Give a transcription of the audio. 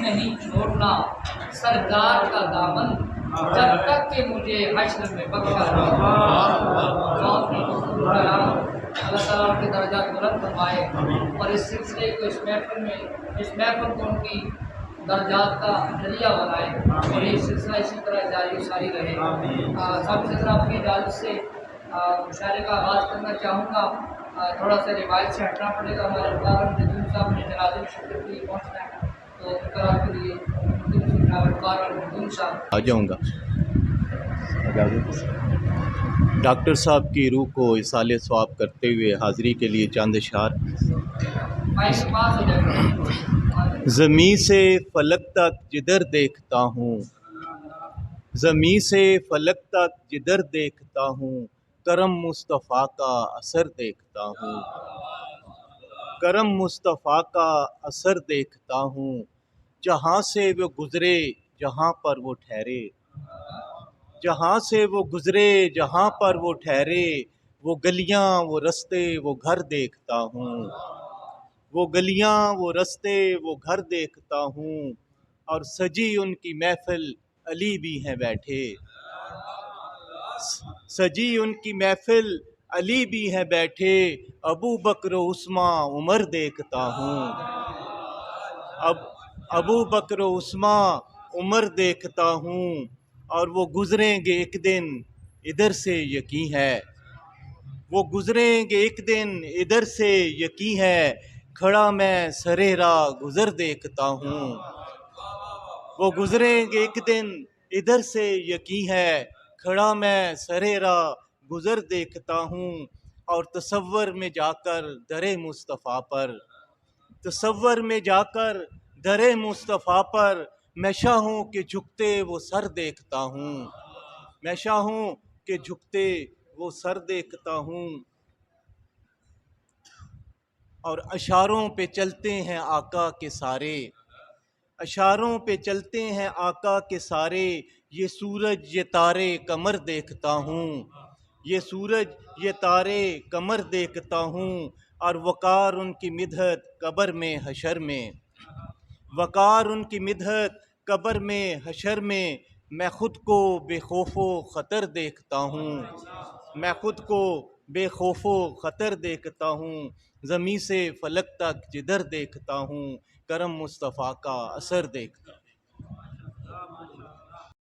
نہیں چھوڑنا سرکار کا دامن جب تک کہ مجھے حشر میں بخشا اللہ تعالیٰ کے درجات بلند فرمائے اور اس سلسلے کو اس محفل کو ان کی درجات کا ذریعہ بنائے اور یہ سلسلہ اسی طرح جاری و ساری رہے۔ سب سے طرح اپنی اجازت سے مشاعرے کا آغاز کرنا چاہوں گا۔ تھوڑا سا روایت سے ہٹنا پڑے گا، ہمارے وقار ندیم صاحب نے جنازے میں شرکت کے لیے پہنچنا ہے، تو فقرا کے لیے وقار ندیم صاحب آ جاؤں گا۔ ڈاکٹر صاحب کی روح کو اصال ثواب کرتے ہوئے حاضری کے لیے چاند اشعار۔ مائک کے پاس ہو جائے گا۔ زمیں سے فلک تک جدھر دیکھتا ہوں، زمیں سے فلک تک جدھر دیکھتا ہوں، کرم مصطفیٰ کا اثر دیکھتا ہوں، کرم مصطفیٰ کا اثر دیکھتا ہوں، جہاں سے وہ گزرے جہاں پر وہ ٹھہرے، جہاں سے وہ گزرے جہاں پر وہ ٹھہرے، وہ گلیاں وہ رستے وہ گھر دیکھتا ہوں، وہ گلیاں وہ رستے وہ گھر دیکھتا ہوں، اور سجی ان کی محفل علی بھی ہیں بیٹھے، سجی ان کی محفل علی بھی ہیں بیٹھے، ابو بکر و عثمان عمر دیکھتا ہوں، ابو بکر و عثمان عمر دیکھتا ہوں، اور وہ گزریں گے ایک دن ادھر سے یقین ہے، وہ گزریں گے ایک دن ادھر سے یقین ہے، کھڑا میں سرے راہ گزر دیکھتا ہوں، وہ گزریں گے ایک دن ادھر سے یقین ہے، کھڑا میں سرے راہ گزر دیکھتا ہوں، اور تصور میں جا کر در مصطفیٰ پر، تصور میں جا کر در مصطفیٰ پر، میں شاہوں کے جھکتے وہ سر دیکھتا ہوں، میں شاہوں کے جھکتے وہ سر دیکھتا ہوں، اور اشاروں پہ چلتے ہیں آقا کے سارے، اشاروں پہ چلتے ہیں آقا کے سارے، یہ سورج یہ تارے قمر دیکھتا ہوں، یہ سورج یہ تارے قمر دیکھتا ہوں، اور وقار ان کی مدحت قبر میں حشر میں، وقار ان کی مدحت قبر میں حشر میں خود کو بے خوف و خطر دیکھتا ہوں، میں خود کو بے خوف و خطر دیکھتا ہوں، زمیں سے فلک تک جدھر دیکھتا ہوں، کرم مصطفیٰ کا اثر دیکھتا ہوں۔